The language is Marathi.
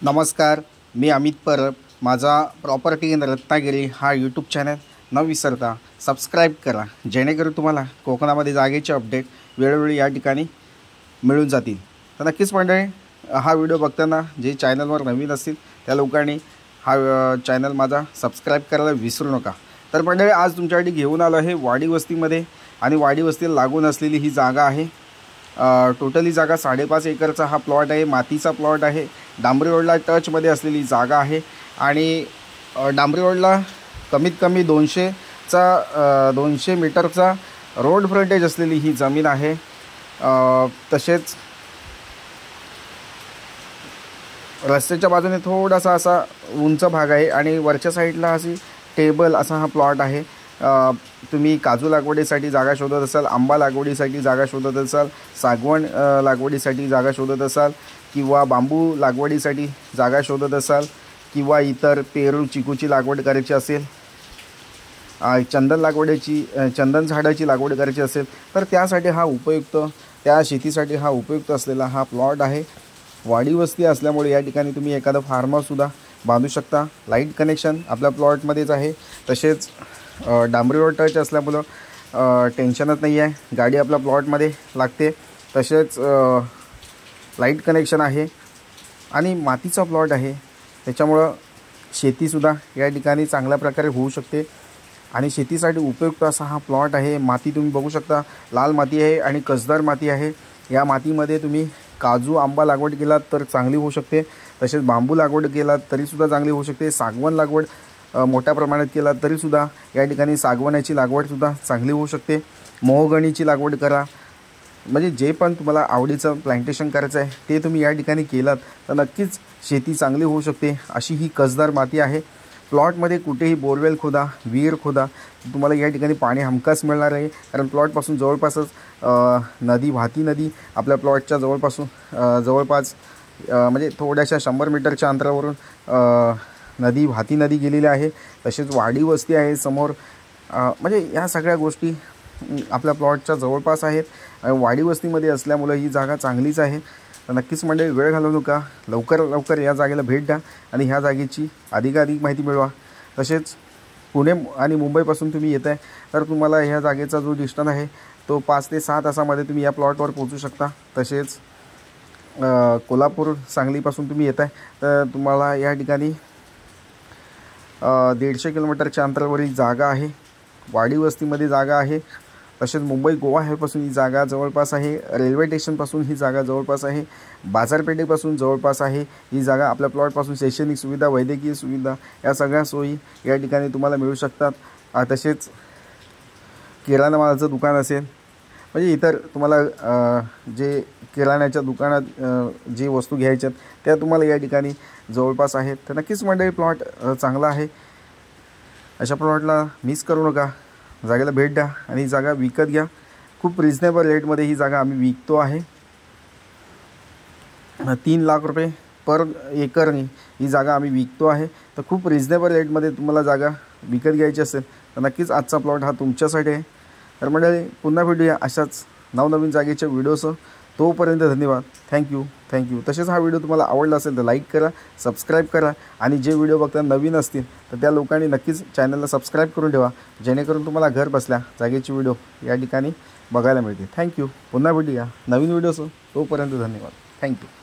नमस्कार, मी अमित परब. माझा प्रॉपर्टी इन रत्नागिरी हा यूट्यूब चॅनल न विसरता सबस्क्राईब करा, जेणेकरून तुम्हाला कोकणामध्ये जागेचे अपडेट वेळोवेळी या ठिकाणी मिळून जातील. तर नक्कीच मंडळी, हा व्हिडिओ बघताना जे चॅनलवर नवीन असतील त्या लोकांनी हा चॅनल माझा सबस्क्राईब करायला विसरू नका. तर मंडळी, आज तुमच्यासाठी घेऊन आलो आहे वाडी वस्तीमध्ये, आणि वाडी वस्तीला लागून असलेली ही जागा आहे. टोटली जागा 5.5 एकरचा हा प्लॉट आहे. मातीचा प्लॉट आहे. डांबरी रोडला टचमध्ये असलेली जागा आहे, आणि डांबरी रोडला कमीत कमी 200 मीटरचा रोड फ्रंटेज असलेली ही जमीन आहे. तसेच रस्त्याच्या बाजूने थोडासा असा उंच भाग आहे, आणि वरच्या साईडला अशी टेबल असा हा प्लॉट आहे. तुम्ही काजू लागवडीसाठी जागा शोधत असाल, आंबा लागवडीसाठी जागा शोधत असाल, सागवण लागवडीसाठी जागा शोधत असाल, किंवा बांबू लागवडीसाठी जागा शोधत असाल, किंवा इतर पेरू चिकूची लागवड करायची असेल, चंदन झाडाची लागवड करायची असेल, तर त्यासाठी हा उपयुक्त, त्या शेतीसाठी हा उपयुक्त असलेला हा प्लॉट आहे. वाडी वस्ती असल्यामुळे या ठिकाणी तुम्ही एखादं फार्म हाऊससुद्धा बांधू शकता. लाईट कनेक्शन आपल्या प्लॉटमध्येच आहे. तसेच डांबरी रोड टच असल्यामुळं टेन्शनच नाही आहे, गाडी आपल्या प्लॉटमध्ये लागते. तसेच लाईट कनेक्शन आहे, आणि मातीचा प्लॉट आहे, त्याच्यामुळं शेतीसुद्धा या ठिकाणी चांगल्या प्रकारे होऊ शकते, आणि शेतीसाठी उपयुक्त असा हा प्लॉट आहे. माती तुम्ही बघू शकता, लाल माती आहे आणि कसदार माती आहे. या मातीमध्ये तुम्ही काजू आंबा लागवड केलात तर चांगली होऊ शकते. तसेच बांबू लागवड केलात तरीसुद्धा चांगली होऊ शकते. सागवण लागवड मोठ्या प्रमाणात केला तरीसुद्धा या ठिकाणी सागवानाची लागवडसुद्धा चांगली होऊ शकते. मोहगणीची लागवड करा, म्हणजे जे पण तुम्हाला आवडीचं प्लांटेशन करायचं आहे ते तुम्ही या ठिकाणी केलात तर नक्कीच शेती चांगली होऊ शकते. अशी ही कसदार माती आहे. प्लॉटमध्ये कुठेही बोरवेल खोदा, विहीर खोदा, तुम्हाला या ठिकाणी पाणी हमखास मिळणार आहे. कारण प्लॉटपासून जवळपासच नदी, वाहती नदी आपल्या प्लॉटच्या जवळपास म्हणजे थोड्याशा 100 मीटरच्या अंतरावरून वाहती नदी गेलेली आहे. तसेच वाडी वस्ती आहे समोर. म्हणजे या सगळ्या गोष्टी आपल्या प्लॉटच्या जवळपास आहेत. वाडी वस्तीमध्ये असल्यामुळे ही जागा चांगलीच आहे. तर नक्कीच मंडळी, वेळ घालवू नका, लवकर या जागेला भेट द्या आणि ह्या जागेची अधिकाधिक माहिती मिळवा. तसेच पुणे आणि मुंबईपासून तुम्ही येत आहे तर तुम्हाला ह्या जागेचा जो डिस्टन्स आहे तो 5 ते 6 तासामध्ये तुम्ही या प्लॉटवर पोहोचू शकता. तसेच कोल्हापूर सांगलीपासून तुम्ही येत आहे तर तुम्हाला या ठिकाणी 150 किलोमीटरच्या अंतरावरील जागा आहे. वाडी वस्तीमध्ये जागा आहे. तसेच मुंबई गोवा हायवेपासून ही जागा जवळपास आहे. रेल्वे स्टेशनपासून ही जागा जवळपास आहे. बाजारपेठेपासून जवळपास आहे ही जागा. आपल्या प्लॉटपासून शैक्षणिक सुविधा, वैद्यकीय सुविधा या सगळ्या सोयी या ठिकाणी तुम्हाला मिळू शकतात. तसेच किराणा मालाचं दुकान असेल, म्हणजे इतर तुम्हाला जे किराण्याच्या दुकानात जे वस्तू घ्यायच्या त्या तुम्हाला या ठिकाणी जवळपास आहेत. तर नक्कीच मंडळी, प्लॉट चांगला आहे. अशा प्लॉटला मिस करू नका, जागेला भेट द्या आणि ही जागा विकत घ्या. खूप रिजनेबल रेटमध्ये ही जागा आम्ही विकतो आहे. 3 लाख रुपये पर एकरनी ही जागा आम्ही विकतो आहे. तर खूप रिजनेबल रेटमध्ये तुम्हाला जागा विकत घ्यायची असेल तर नक्कीच आजचा प्लॉट हा तुमच्यासाठी आहे. तर मंडळी, पुन्हा भेटूया अशाच नवनवीन जागेच्या व्हिडिओसह. तोपर्यंत धन्यवाद. थँक्यू. तसेच हा व्हिडिओ तुम्हाला आवडला असेल तर लाईक करा, सबस्क्राईब करा, आणि जे व्हिडिओ बघता नवीन असतील तर त्या लोकांनी नक्कीच चॅनलला सबस्क्राईब करून ठेवा, जेणेकरून तुम्हाला घर बसल्या जागेची व्हिडिओ या ठिकाणी बघायला मिळते. थँक्यू. पुन्हा भेटूया नवीन व्हिडिओसह. तोपर्यंत धन्यवाद. थँक्यू.